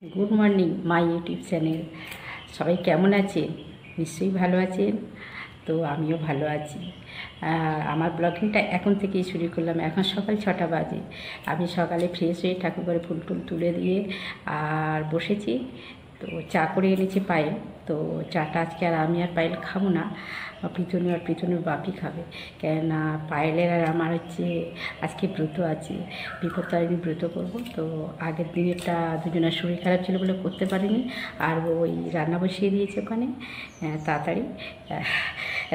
Good morning my YouTube channel. সবাই কেমন আছেন? নিশ্চয়ই ভালো আছেন। তো আমিও ভালো আছি। আমার ব্লগিংটা এখন থেকেই শুরু করলাম। এখন সকাল 6টা বাজে। আমি সকালে ফ্রেশ হয়ে ঠাকুর ঘরে ফুল টুল তুলে দিয়ে আর বসেছি। তো চা করে এনেছি পায়েল। তো চাটা আজকে আর আমি আর পায়েল খাবো না, পিছনের বাপি খাবে। কেননা পায়েলের আর আমার হচ্ছে আজকে ব্রত আছে, বিপত্তারিণী ব্রত করব। তো আগের দিনেরটা দুজনের শরীর খারাপ ছিল বলে করতে পারিনি। আর ওই রান্না বসিয়ে দিয়েছে ওখানে তাড়াতাড়ি।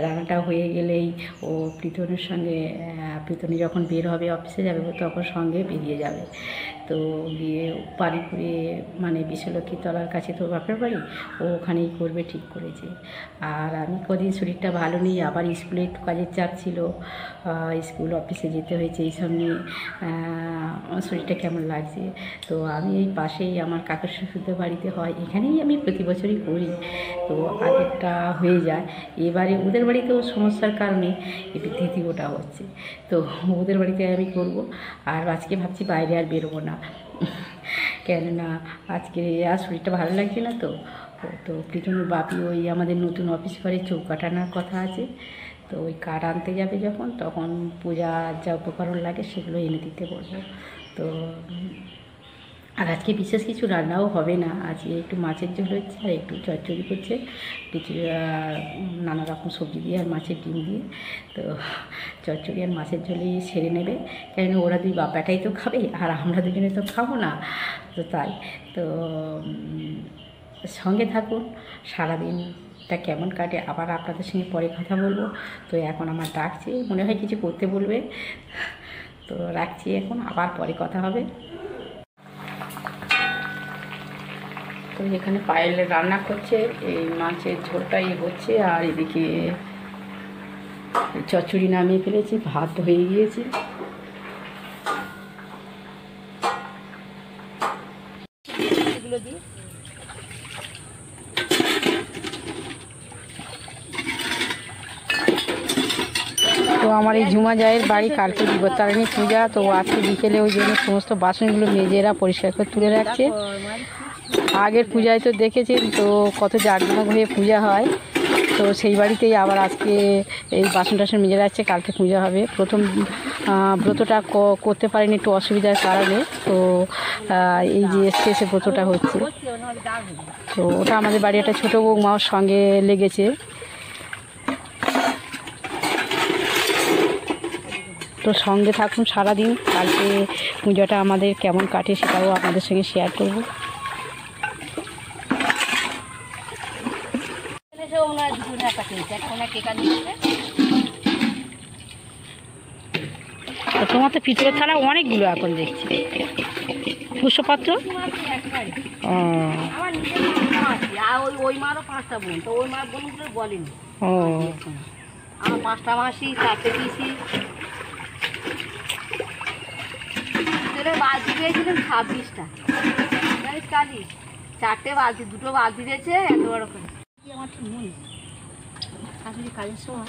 রান্নাটা হয়ে গেলেই ও প্রীতনের সঙ্গে, প্রীতনী যখন বের হবে অফিসে যাবে তখন সঙ্গে বেরিয়ে যাবে। তো গিয়ে বাড়িপুরে মানে বিশ্বলক্ষ্মী তলার কাছে তো বাপের বাড়ি, ও ওখানেই করবে ঠিক করেছে। আর আমি কদিন শরীরটা ভালো নেই, আবার স্কুলে একটু কাজের চাপ ছিল, স্কুল অফিসে যেতে হয়েছে, এইসব নিয়ে আমার শরীরটা কেমন লাগছে। তো আমি এই পাশেই আমার কাকার শ্বশুরদের বাড়িতে হয়, এখানেই আমি প্রতি বছরই করি। তো আগেরটা হয়ে যায়, এবারে ওদের বাড়িতেও সমস্যার কারণে এটি দ্বিতীয়টা হচ্ছে। তো ওদের বাড়িতে আমি করব। আর আজকে ভাবছি বাইরে আর বেরোবো না, কেননা আজকে আর শরীরটা ভালো লাগছে না। তো তো প্রীতমের বাপি ওই আমাদের নতুন অফিস ঘরে চৌকাঠ আনার কথা আছে। তো ওই কাঠ আনতে যাবে যখন, তখন পূজার যা উপকরণ লাগে সেগুলো এনে দিতে বলবো। তো আর আজকে বিশেষ কিছু রান্নাও হবে না, আজকে একটু মাছের ঝোল হচ্ছে আর একটু চচ্চড়ি করছে, কিছু নানা রকম সবজি দিয়ে আর মাছের ডিম দিয়ে। তো চচ্চড়ি আর মাছের ঝোলই সেরে নেবে, কেন ওরা দুই বাপাটাই তো খাবে আর আমরা দুজনে তো খাবো না। তো তাই তো সঙ্গে থাকুন, সারাদিনটা কেমন কাটে আবার আপনাদের সঙ্গে পরে কথা বলবো। তো এখন আমার ডাকছে, মনে হয় কিছু করতে বলবে। তো রাখছি, এখন আবার পরে কথা হবে। তো এখানে পায়েল রান্না করছে, এই মাছের ঝোলটাই হচ্ছে, আর এদিকে চচ্চড়ি নামিয়ে ফেলেছি, ভাত হয়ে গিয়েছে। এগুলো দিয়ে তো আমার এই ঝুমা জায়ের বাড়ি কালকে বিপত্তারিণী পূজা। তো আজকে বিকেলে ওই জন্য সমস্ত বাসনগুলো মেজেরা পরিষ্কার করে তুলে রাখছে। আগের পূজায় তো দেখেছেন তো কত জাঁকজমক হয়ে পূজা হয়। তো সেই বাড়িতেই আবার আজকে এই বাসন টাসন মেজে রাখছে, কালকে পূজা হবে। প্রথম ব্রতটা করতে পারিনি একটু অসুবিধার কারণে। তো এই যে এসে ব্রতটা হচ্ছে, তো ওটা আমাদের বাড়ি একটা ছোটো বৌমার সঙ্গে লেগেছে। তো সঙ্গে থাকুন সারাদিন, কালকে পূজাটা আমাদের কেমন কাটে সেটাও আপনাদের সঙ্গে শেয়ার করব। তোমার তো পিতলের থালা অনেকগুলো এখন দেখছি, পুষ্পপাত্র। আমার 5টা মাসি, 4টে পিসি, বালতি দিয়েছিলেন 26টা, কালি 4টে বালতি, 2টো বালতি দিয়েছে এত বড় করে। আমার ঠিক মনে শাশুড়ি কাজের সময়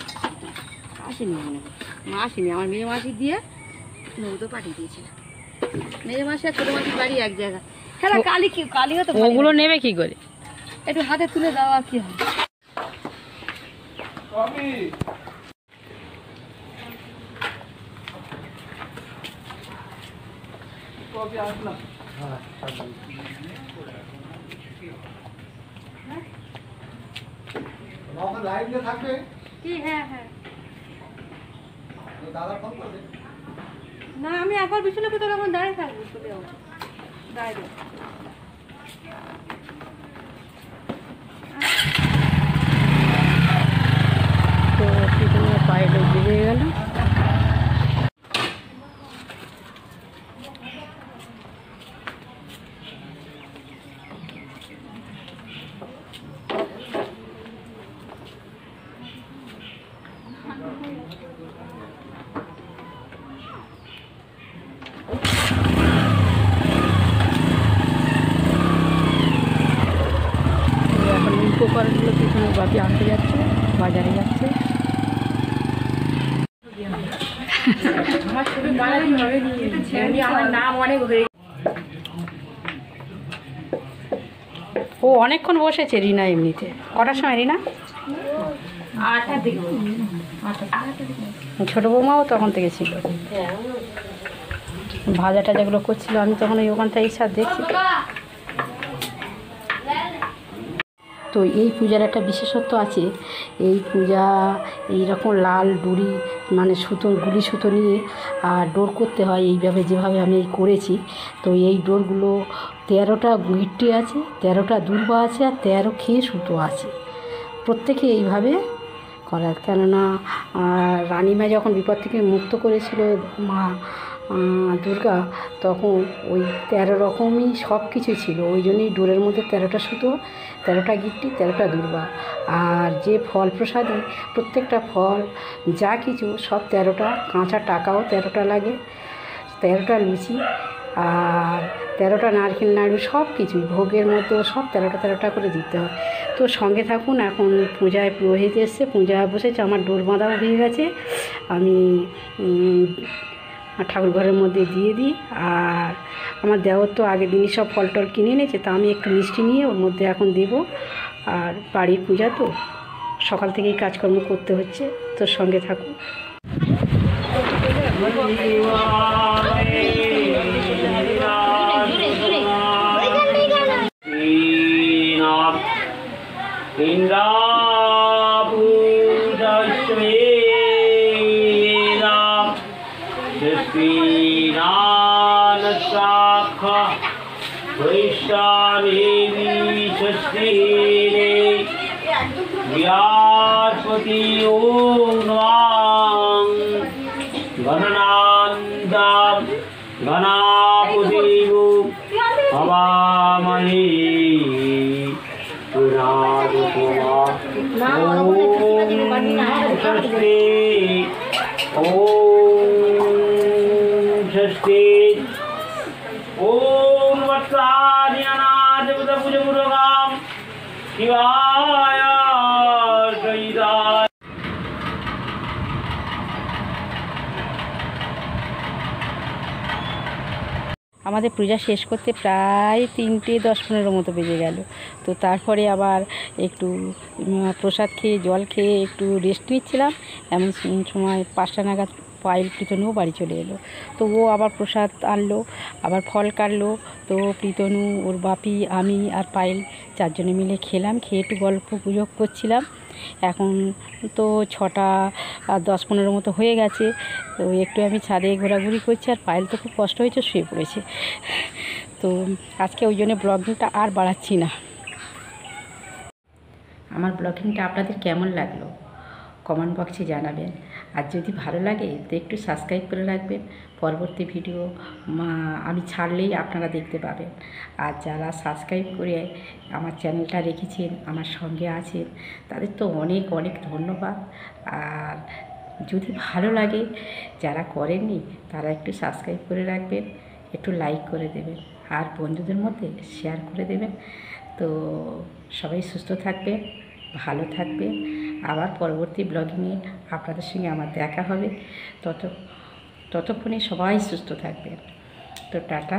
আসেনি, মনে মা আসেনি, আমার মেয়ে মাসি দিয়ে নৌতো পাঠিয়ে দিয়েছিল। মেয়ে মাসি আর ছোটো মাসির বাড়ি এক জায়গা। হ্যাঁ কালি কি কালি হতো, ওগুলো নেবে কি করে? একটু হাতে তুলে দাও আর কি হয়। না আমি একবার বিশ্বলক্ষ্মী তোর আমার দাঁড়িয়ে থাকবো, দাঁড়িয়ে তো পিছনে পায়ে বেরিয়ে গেল। উপকরণগুলো পিছনে বাপি আনতে যাচ্ছে, বাজারে যাচ্ছে। আমার ছবি বানাতে হবে, আমার নাম অনেক হয়ে ও অনেকক্ষণ বসেছে রিনা এমনিতে। কটার সময় রিনা? 8টার দিকে। ছোটো বৌমাও তখন থেকে ছিল, ভাজা টাজাগুলো করছিল, আমি তখন ওই ওখানটায় এসে দেখছি। তো এই পূজার একটা বিশেষত্ব আছে। এই পূজা এইরকম লাল ডুরি মানে সুতো, গুলি সুতো নিয়ে আর ডোর করতে হয় এইভাবে, যেভাবে আমি করেছি। তো এই ডোরগুলো 13টা গিট্টি আছে, 13টা দুর্বা আছে, আর 13 খেয়ে সুতো আছে। প্রত্যেকে এইভাবে করার, কেননা রানীমা যখন বিপদ থেকে মুক্ত করেছিল মা দুর্গা, তখন ওই 13 রকমই সব কিছু ছিল। ওই জন্যই ডোরের মধ্যে 13টা সুতো, 13টা গিট্টি, 13টা দুর্বা। আর যে ফল প্রসাদী, প্রত্যেকটা ফল যা কিছু সব 13টা, কাঁচা টাকাও 13টা লাগে, 13টা লুচি আর 13টা নারকেল নাড়ু, সব কিছুই ভোগের মতো সব 13টা করে দিতে হয়। তো সঙ্গে থাকুন। এখন পূজায় পুরোহিত এসছে, পূজা বসেছে, আমার ডোর বাঁধাও হয়ে গেছে। আমি ঠাকুর ঘরের মধ্যে দিয়ে দিই। আর আমার দেওর তো আগের দিনই সব ফল টল কিনে এনেছে, তা আমি একটু মিষ্টি নিয়ে ওর মধ্যে এখন দেবো। আর বাড়ির পূজা তো সকাল থেকেই কাজকর্ম করতে হচ্ছে, তো সঙ্গে থাকুন। बृहस्पति ओम गणनान्दां गणापतिं हवामहे षष्ठी ओम वत्सादिनाथ बुधमुरुगां शिवाय जयदाय। আমাদের পূজা শেষ করতে প্রায় 3টে 10-15 মতো বেজে গেল। তো তারপরে আবার একটু প্রসাদ খেয়ে, জল খেয়ে একটু রেস্ট নিচ্ছিলাম। এমন সময় 5টা নাগাদ পায়েল প্রীতনুও বাড়ি চলে এলো। তো ও আবার প্রসাদ আনলো, আবার ফল কাটলো। তো প্রীতনু, ওর বাপি, আমি আর পায়েল 4 জনে মিলে খেলাম। খেয়ে একটু গল্প গুজব করছিলাম। এখন তো 6টা 10-15 মতো হয়ে গেছে। তো একটু আমি ছাদে ঘোরাঘুরি করছি, আর পায়েল তো খুব কষ্ট হয়েছে, শুয়ে পড়েছে। তো আজকে ওই জন্য ব্লগিংটা আর বাড়াচ্ছি না। আমার ব্লগিংটা আপনাদের কেমন লাগলো কমেন্ট বক্সে জানাবেন। আর যদি ভালো লাগে তো একটু সাবস্ক্রাইব করে রাখবেন। পরবর্তী ভিডিও আমি ছাড়লেই আপনারা দেখতে পাবেন। আর যারা সাবস্ক্রাইব করে আমার চ্যানেলটা রেখেছেন, আমার সঙ্গে আছেন, তাদের তো অনেক অনেক ধন্যবাদ। আর যদি ভালো লাগে, যারা করেননি তারা একটু সাবস্ক্রাইব করে রাখবেন, একটু লাইক করে দেবেন, আর বন্ধুদের মধ্যে শেয়ার করে দেবেন। তো সবাই সুস্থ থাকবেন, ভালো থাকবে। আবার পরবর্তী ব্লগিংয়ে আপনাদের সঙ্গে আমার দেখা হবে। ততক্ষণে সবাই সুস্থ থাকবেন। তো টাটা।